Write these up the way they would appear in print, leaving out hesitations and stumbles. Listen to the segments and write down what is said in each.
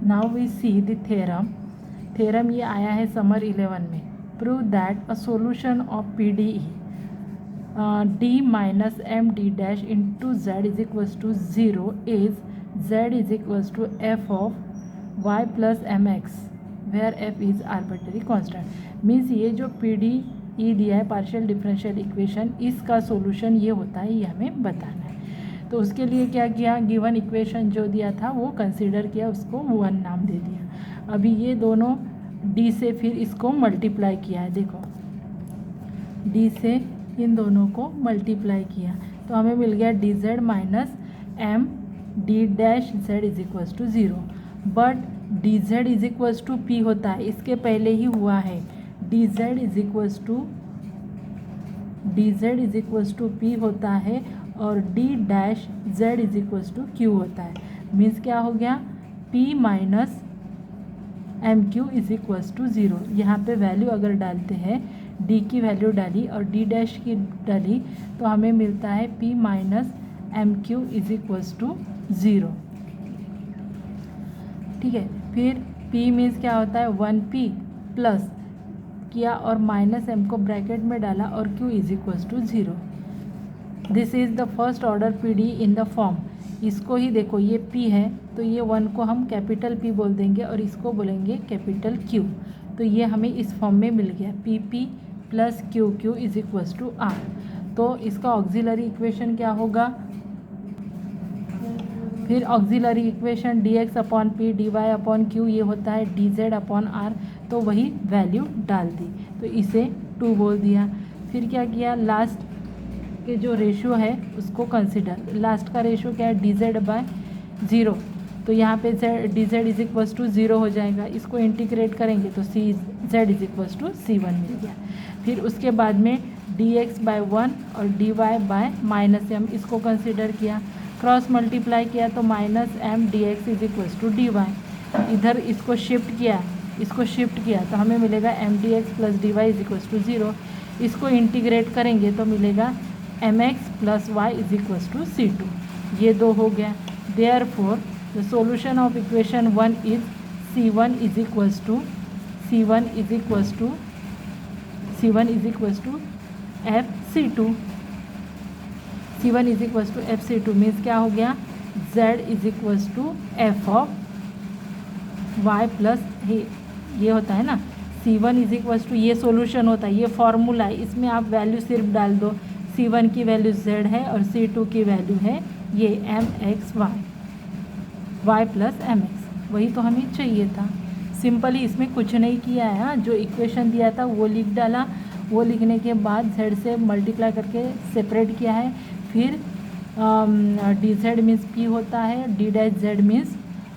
Now we see the theorem ये आया है समर 11 में। Prove that a solution of P D E D minus M D dash into Z is equals to 0 is Z is equals to F of Y plus M X where F is arbitrary constant. Means ये जो P D E दिया है partial differential equation, इसका solution ये होता है, ये हमें बताना है। तो उसके लिए क्या किया, गिवन इक्वेशन जो दिया था वो कंसीडर किया, उसको 1 नाम दे दिया। अभी ये दोनों डी से फिर इसको मल्टीप्लाई किया है, देखो डी से इन दोनों को मल्टीप्लाई किया तो हमें मिल गया D Z minus M D dash Z is equals to 0। But D Z is equals to P होता है, इसके पहले ही हुआ है D Z is equals to P होता है और D dash Z is equals to Q होता है। मीन्स क्या हो गया, P minus M Q is equals to 0। यहाँ पे वैल्यू अगर डालते हैं, डी की वैल्यू डाली और डी डैश की डाली तो हमें मिलता है P minus M Q is equals to 0। ठीक है, फिर p मीन्स क्या होता है 1p प्लस किया और माइनस m को ब्रैकेट में डाला और q is equals to 0। This is the first order pd in the form. इसको ही देखो, ये p है तो ये 1 को हम कैपिटल P बोल देंगे और इसको बोलेंगे कैपिटल Q। तो ये हमें इस फॉर्म में मिल गया pp plus Q is equals to r। तो इसका ऑक्सिलरी इक्वेशन क्या होगा, फिर auxiliary equation dx upon P dy upon Q, ये होता है dz अपॉन r। तो वही वैल्यू डाल दी तो इसे 2 बोल दिया। फिर क्या किया, लास्ट के जो रेशियो है उसको कंसिडर। लास्ट का रेशियो क्या है, dz बाय 0। तो यहाँ पे dz इज इक्वल्स टू 0 हो जाएगा। इसको इंटीग्रेट करेंगे तो z is equals to c1 मिल गया। फिर उसके बाद में dx बाय 1 और dy बाय माइनस m, इसको कंसिडर किया। क्रॉस मल्टीप्लाई किया तो minus M D X is equals to D Y. इधर इसको शिफ्ट किया तो हमें मिलेगा M D X plus D Y is equals to 0। इसको इंटीग्रेट करेंगे तो मिलेगा M X plus Y is equals to c2। ये 2 हो गया। Therefore the solution of equation 1 is c1 is equals to F c2। c1 is equals to F c2 means क्या हो गया, z is equals to F of y plus ये होता है ना, c1 इज इक्वल्स टू, ये solution होता है, ये फॉर्मूला है, इसमें आप वैल्यू सिर्फ डाल दो। c1 की वैल्यू z है और c2 की वैल्यू है ये M X Y plus M X. वही तो हमें चाहिए था। सिंपली इसमें कुछ नहीं किया है, जो इक्वेशन दिया था वो लिख डाला। वो लिखने के बाद z से मल्टीप्लाई करके सेपरेट किया है। फिर डी जेड मीन्स पी होता है, D dash Z means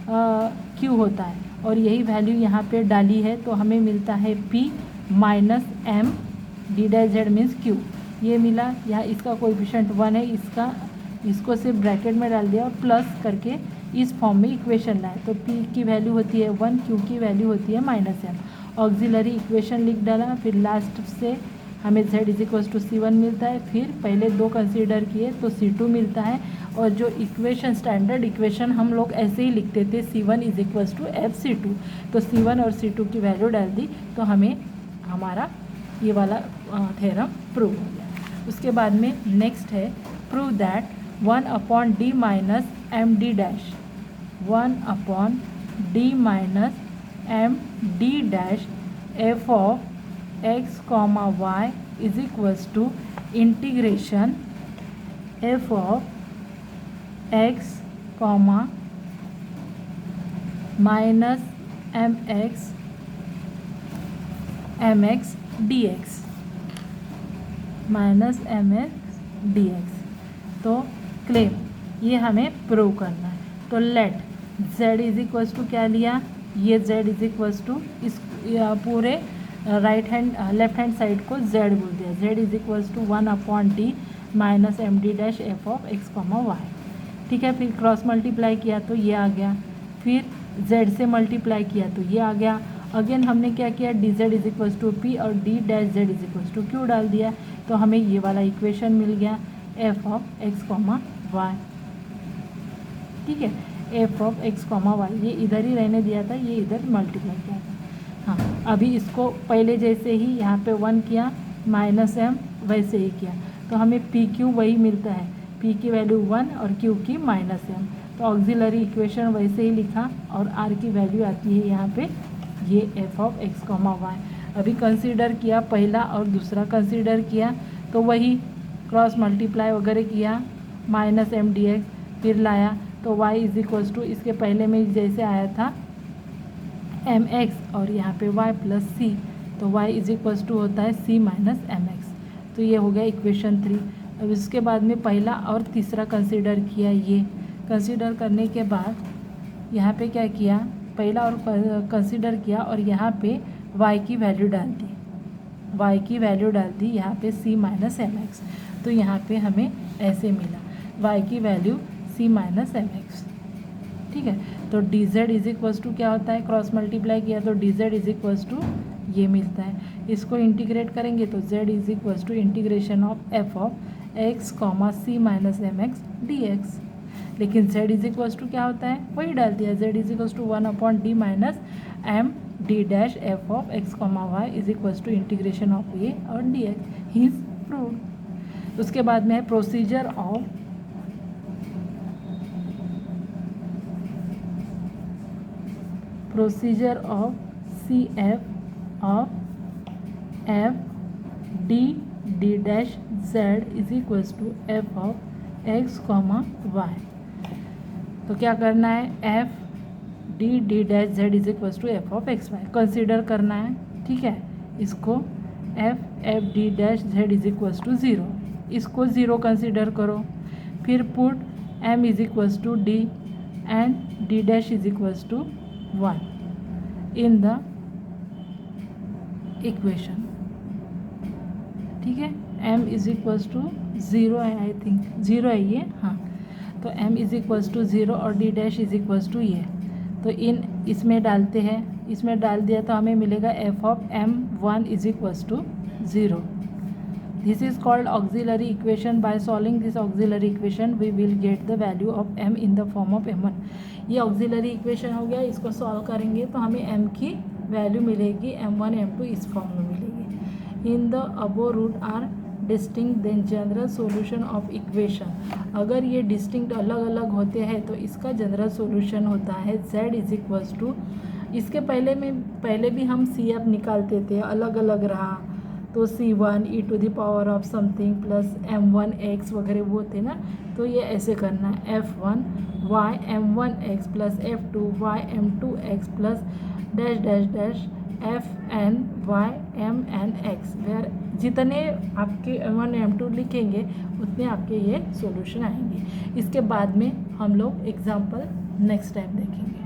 Q होता है और यही वैल्यू यहाँ पे डाली है तो हमें मिलता है p minus M D dash Z means Q. ये मिला। यहाँ इसका कोएफिशिएंट 1 है, इसको सिर्फ ब्रैकेट में डाल दिया और प्लस करके इस फॉर्म में इक्वेशन लाए तो p की वैल्यू होती है 1, q की वैल्यू होती है माइनस एम। ऑक्सिलरी इक्वेशन लिख डाला। फिर लास्ट से हमें z is equals to c1 मिलता है। फिर पहले 2 कंसीडर किए तो c2 मिलता है। और जो इक्वेशन स्टैंडर्ड इक्वेशन हम लोग ऐसे ही लिखते थे c1 is equals to F c2, तो c1 और c2 की वैल्यू डाल दी तो हमें हमारा ये वाला थ्योरम प्रूव हो गया। उसके बाद में नेक्स्ट है prove that 1 upon D minus M D dash 1 upon D minus M D dash F of x comma y is equals to integration f of x comma minus mx dx minus mx dx। तो claim ये हमें prove करना है। तो let z is equals to क्या लिया, ये z is equals to इस पूरे लेफ्ट हैंड साइड को z बोल दिया। z is equals to 1 upon D minus M D dash F of X comma Y. ठीक है, फिर क्रॉस मल्टीप्लाई किया तो ये आ गया। फिर z से मल्टीप्लाई किया तो ये आ गया। अगेन हमने क्या किया, D Z is equals to P और D dash Z is equals to Q डाल दिया तो हमें ये वाला इक्वेशन मिल गया F of X comma Y. ठीक है, F of X comma Y, ये इधर ही रहने दिया था, ये इधर मल्टीप्लाई किया था। हाँ, अभी इसको पहले जैसे ही यहाँ पे 1 किया माइनस एम वैसे ही किया, तो हमें पी क्यू वही मिलता है, पी की वैल्यू 1 और क्यू की माइनस एम। तो ऑक्सिलरी इक्वेशन वैसे ही लिखा और आर की वैल्यू आती है यहाँ पे ये F of X comma Y. अभी कंसीडर किया पहला और दूसरा कंसीडर किया, तो वही क्रॉस मल्टीप्लाई वगैरह किया, माइनस एम डी एक्स, फिर लाया तो y इज इक्वल्स टू इसके पहले में जैसे आया था एम एक्स और यहाँ पे y प्लस सी, तो y इज इक्वल्स टू होता है c माइनस एम एक्स। तो ये हो गया इक्वेशन 3। अब इसके बाद में पहला और तीसरा कंसीडर किया, ये कंसीडर करने के बाद यहाँ पे क्या किया, पहला और कंसीडर किया और यहाँ पे y की वैल्यू डाल दी, y की वैल्यू डाल दी यहाँ पे c माइनस एम एक्स। तो यहाँ पे हमें ऐसे मिला y की value c minus M X. ठीक है, तो D Z is equals to क्या होता है, क्रॉस मल्टीप्लाई किया तो D Z is equals to ये मिलता है। इसको इंटीग्रेट करेंगे तो z is equals to integration of F of X comma C minus M X D X. लेकिन z इज इक्वल्स टू क्या होता है, वही डाल दिया, z is equals to 1 upon D minus M D dash F of X comma Y is equals to integration of ये और D X. ही इज प्रूव्ड। उसके बाद में है procedure of C F of F D D dash Z is equals to F of X comma Y. तो क्या करना है, F D D dash Z is equals to F of X Y consider करना है। ठीक है, इसको F D dash Z is equals to 0, इसको 0 कंसिडर करो, फिर put M is equals to D and D dash is equals to 1 in the equation. ठीक है, m इज इक्वल्स टू 0 है, आई थिंक 0 है ये, हाँ। तो m इज इक्वल्स टू 0 और d dash is equals to ये, तो इसमें डालते हैं, इसमें डाल दिया तो हमें मिलेगा f of m1 is equals to 0। This is called auxiliary equation. By solving this auxiliary equation we will get the value of m in the form of m1। ये ऑक्सिलरी इक्वेशन हो गया, इसको सॉल्व करेंगे तो हमें m की value मिलेगी m1 m2 इस फॉर्म में मिलेगी। In the above root are distinct then general solution of equation. अगर ये डिस्टिंक्ट अलग अलग होते हैं तो इसका जनरल सॉल्यूशन होता है z इज इक्वल्स टू, इसके पहले भी हम सी एफ निकालते थे, अलग अलग रहा तो c1 e to the power of something plus m1x वगैरह वो थे ना, तो ये ऐसे करना है f1 y m1x plus f2 y m2x plus dash dash dash fn y mnx। Where जितने आपके m1 m2 लिखेंगे उतने आपके ये सॉल्यूशन आएंगे। इसके बाद में हम लोग एग्जाम्पल नेक्स्ट टाइम देखेंगे।